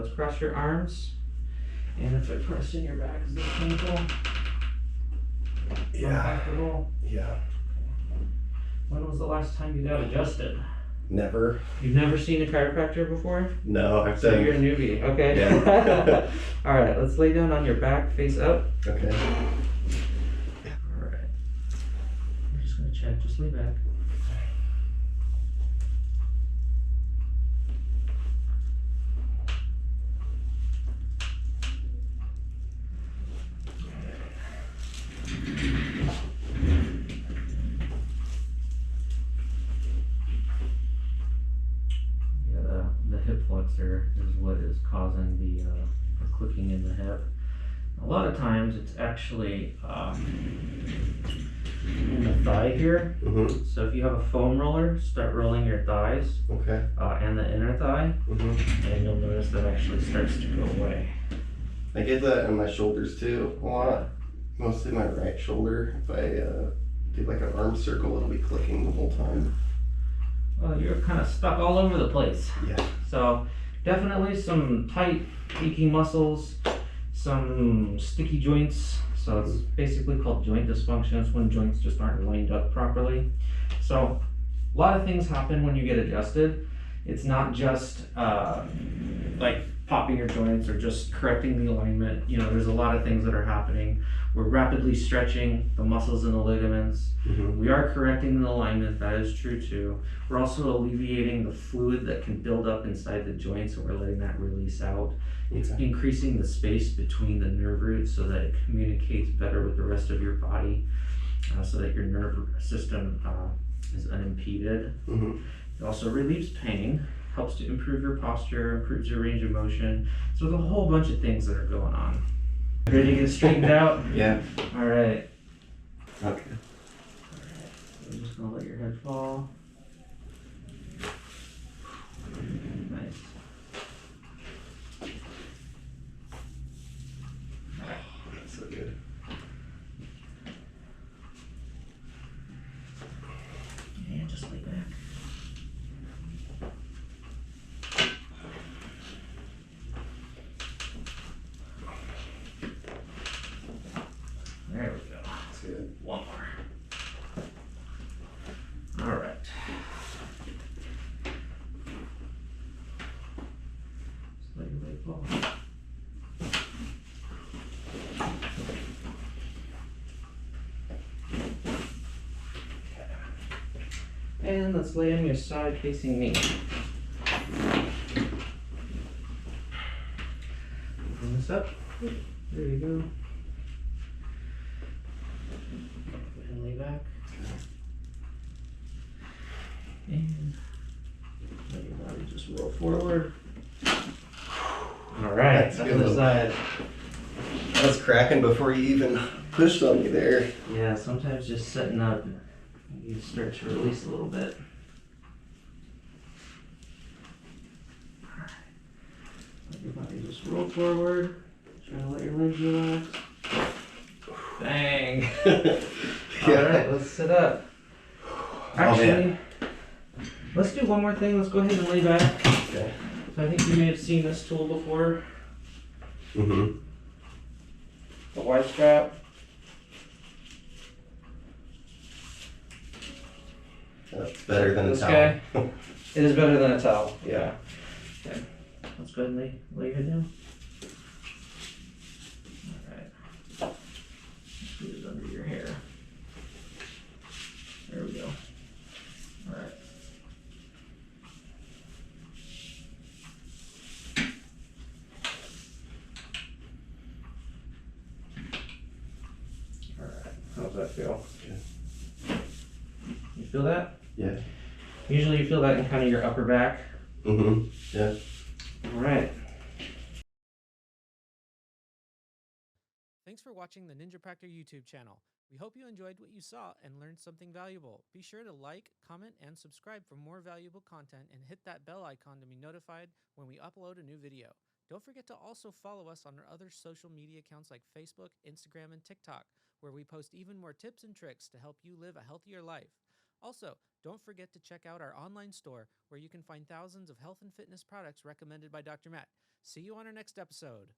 let's cross your arms. And if I press in your back, is this painful? Yeah. Uncomfortable? Yeah. When was the last time you got adjusted? Never. You've never seen a chiropractor before? No, I've So done. you're a newbie, okay? Yeah. All right, let's lay down on your back, face up. Okay. All right. I'm just gonna check, just lay back. Yeah, the hip flexor is what is causing the clicking in the hip. A lot of times it's actually in the thigh here. Mm-hmm. So if you have a foam roller, start rolling your thighs Okay. and the inner thigh, Mm-hmm. and you'll notice that actually starts to go away. I get that in my shoulders too a lot. Mostly my right shoulder. If I do like an arm circle, it'll be clicking the whole time. Well, you're kind of stuck all over the place. Yeah. So definitely some tight, aching muscles, some sticky joints. So it's basically called joint dysfunction. It's when joints just aren't lined up properly. So a lot of things happen when you get adjusted. It's not just like popping your joints or just correcting the alignment. You know, there's a lot of things that are happening. We're rapidly stretching the muscles and the ligaments. Mm-hmm. We are correcting the alignment, that is true too. We're also alleviating the fluid that can build up inside the joints, and we're letting that release out. It's Okay. increasing the space between the nerve roots so that it communicates better with the rest of your body, so that your nerve system is unimpeded. Mm-hmm. It also relieves pain, helps to improve your posture, improves your range of motion. So there's a whole bunch of things that are going on. Ready to get straightened out? Yeah. All right. Okay. I'm just gonna let your head fall. Nice. That's so good. And just lay back. There we go. That's good. One more. All right. Just let your leg fall. And let's lay on your side facing me. Open this up. There you go. Go ahead and lay back. And let your body just roll forward. All right, That's on good. the side. I was cracking before you even pushed on me there. Yeah, sometimes just setting up, you start to release a little bit. All right. Let your body just roll forward. Try to let your legs relax. Bang. All right, let's sit up. Actually, let's do one more thing. Let's go ahead and lay back. Okay. So I think you may have seen this tool before, Mm-hmm. the Y strap. That's better than a This towel. guy? It is better than a towel. Yeah. Okay. Let's go ahead and lay your head down. All right. Put it under your hair. There we go. All right. All right. How's that feel? Good. You feel that? Yeah. Usually you feel that in kind of your upper back. Mm-hmm. Yeah. All right. Thanks for watching the NinjaPractor YouTube channel. We hope you enjoyed what you saw and learned something valuable. Be sure to like, comment, and subscribe for more valuable content, and hit that bell icon to be notified when we upload a new video. Don't forget to also follow us on our other social media accounts like Facebook, Instagram, and TikTok, where we post even more tips and tricks to help you live a healthier life. Also, don't forget to check out our online store where you can find thousands of health and fitness products recommended by Dr. Matt. See you on our next episode.